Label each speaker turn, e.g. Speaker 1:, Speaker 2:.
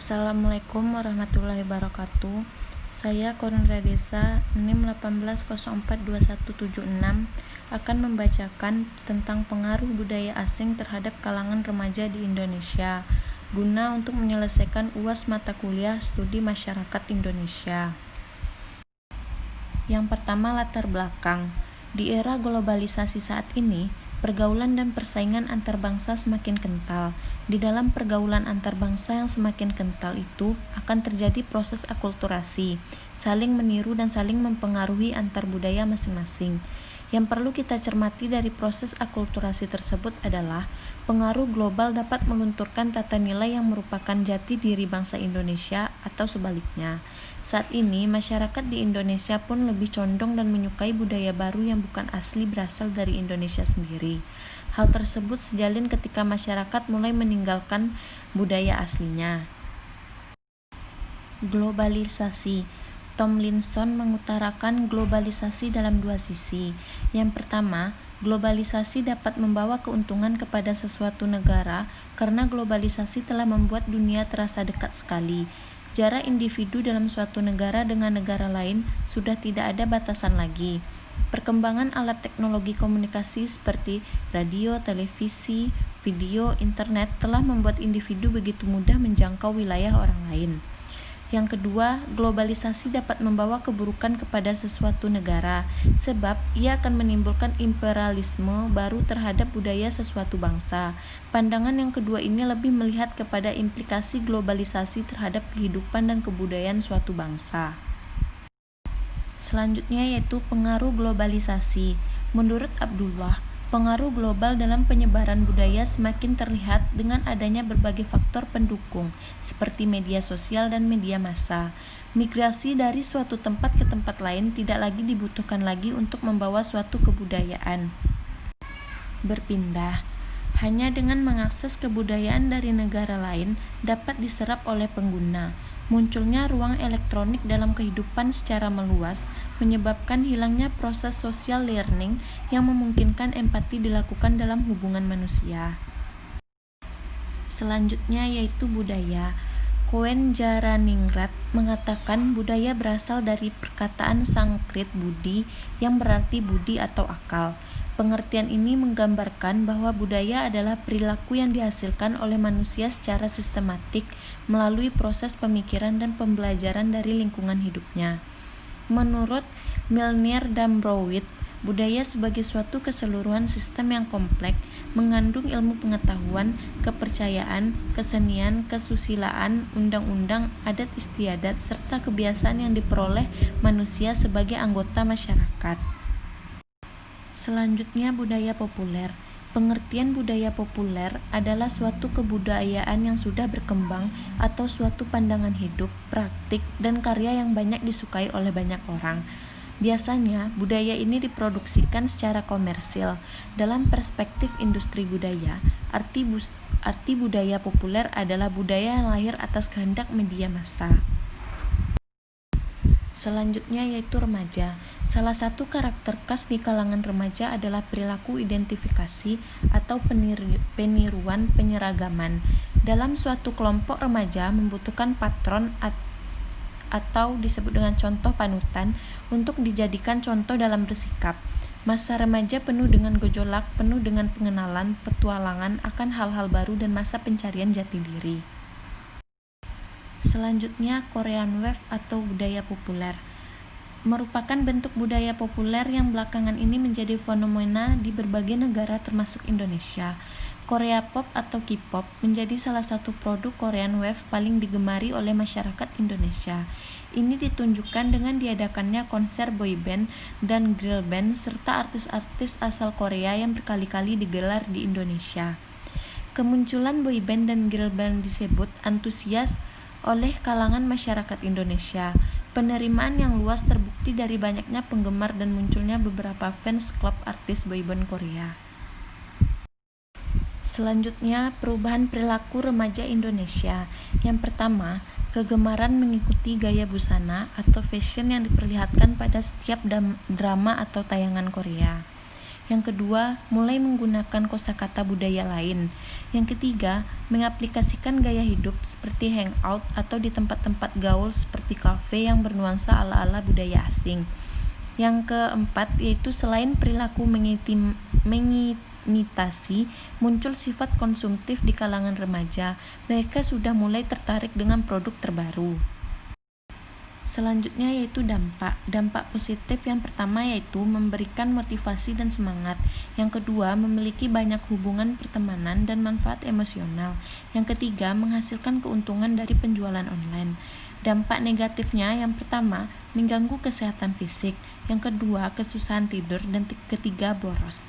Speaker 1: Assalamualaikum warahmatullahi wabarakatuh. Saya Kornra Desa NIM 18042176 akan membacakan tentang pengaruh budaya asing terhadap kalangan remaja di Indonesia guna untuk menyelesaikan UAS mata kuliah Studi Masyarakat Indonesia. Yang pertama, latar belakang. Di era globalisasi saat ini, pergaulan dan persaingan antar bangsa semakin kental. Di dalam pergaulan antar bangsa yang semakin kental itu akan terjadi proses akulturasi, saling meniru dan saling mempengaruhi antar budaya masing-masing. Yang perlu kita cermati dari proses akulturasi tersebut adalah pengaruh global dapat melunturkan tata nilai yang merupakan jati diri bangsa Indonesia atau sebaliknya. Saat ini, masyarakat di Indonesia pun lebih condong dan menyukai budaya baru yang bukan asli berasal dari Indonesia sendiri. Hal tersebut sejalin ketika masyarakat mulai meninggalkan budaya aslinya. Globalisasi. Tomlinson mengutarakan globalisasi dalam dua sisi. Yang pertama, globalisasi dapat membawa keuntungan kepada sesuatu negara karena globalisasi telah membuat dunia terasa dekat sekali. Jarak individu dalam suatu negara dengan negara lain sudah tidak ada batasan lagi. Perkembangan alat teknologi komunikasi seperti radio, televisi, video, internet telah membuat individu begitu mudah menjangkau wilayah orang lain. Yang kedua, globalisasi dapat membawa keburukan kepada sesuatu negara, sebab ia akan menimbulkan imperialisme baru terhadap budaya sesuatu bangsa. Pandangan yang kedua ini lebih melihat kepada implikasi globalisasi terhadap kehidupan dan kebudayaan suatu bangsa. Selanjutnya yaitu pengaruh globalisasi. Menurut Abdullah, pengaruh global dalam penyebaran budaya semakin terlihat dengan adanya berbagai faktor pendukung, seperti media sosial dan media massa. Migrasi dari suatu tempat ke tempat lain tidak lagi dibutuhkan lagi untuk membawa suatu kebudayaan berpindah. Hanya dengan mengakses kebudayaan dari negara lain dapat diserap oleh pengguna. Munculnya ruang elektronik dalam kehidupan secara meluas menyebabkan hilangnya proses social learning yang memungkinkan empati dilakukan dalam hubungan manusia. Selanjutnya yaitu budaya. Koen Jaraningrat mengatakan budaya berasal dari perkataan Sanskrit budi yang berarti budi atau akal. Pengertian ini menggambarkan bahwa budaya adalah perilaku yang dihasilkan oleh manusia secara sistematik melalui proses pemikiran dan pembelajaran dari lingkungan hidupnya. Menurut Milner Dambrowitz, budaya sebagai suatu keseluruhan sistem yang kompleks, mengandung ilmu pengetahuan, kepercayaan, kesenian, kesusilaan, undang-undang, adat istiadat, serta kebiasaan yang diperoleh manusia sebagai anggota masyarakat. Selanjutnya, budaya populer. Pengertian budaya populer adalah suatu kebudayaan yang sudah berkembang atau suatu pandangan hidup, praktik, dan karya yang banyak disukai oleh banyak orang. Biasanya, budaya ini diproduksikan secara komersil. Dalam perspektif industri budaya, arti budaya populer adalah budaya yang lahir atas kehendak media massa. Selanjutnya yaitu remaja. Salah satu karakter khas di kalangan remaja adalah perilaku identifikasi atau peniruan penyeragaman. Dalam suatu kelompok remaja membutuhkan patron atau disebut dengan contoh panutan untuk dijadikan contoh dalam bersikap. Masa remaja penuh dengan gejolak, penuh dengan pengenalan, petualangan akan hal-hal baru dan masa pencarian jati diri. Selanjutnya, Korean Wave atau budaya populer merupakan bentuk budaya populer yang belakangan ini menjadi fenomena di berbagai negara termasuk Indonesia. Korea Pop atau K-pop menjadi salah satu produk Korean Wave paling digemari oleh masyarakat Indonesia. Ini ditunjukkan dengan diadakannya konser boyband dan girl band serta artis-artis asal Korea yang berkali-kali digelar di Indonesia. Kemunculan boyband dan girl band disebut antusias oleh kalangan masyarakat Indonesia. Penerimaan yang luas terbukti dari banyaknya penggemar dan munculnya beberapa fans klub artis boyband Korea. Selanjutnya, perubahan perilaku remaja Indonesia. Yang pertama, kegemaran mengikuti gaya busana atau fashion yang diperlihatkan pada setiap drama atau tayangan Korea. Yang kedua, mulai menggunakan kosakata budaya lain. Yang ketiga, mengaplikasikan gaya hidup seperti hangout atau di tempat-tempat gaul seperti kafe yang bernuansa ala-ala budaya asing. Yang keempat, yaitu selain perilaku mengimitasi, muncul sifat konsumtif di kalangan remaja. Mereka sudah mulai tertarik dengan produk terbaru. Selanjutnya yaitu dampak. Dampak positif yang pertama yaitu memberikan motivasi dan semangat. Yang kedua, memiliki banyak hubungan pertemanan dan manfaat emosional. Yang ketiga, menghasilkan keuntungan dari penjualan online. Dampak negatifnya yang pertama, mengganggu kesehatan fisik. Yang kedua, kesusahan tidur. Dan ketiga, boros.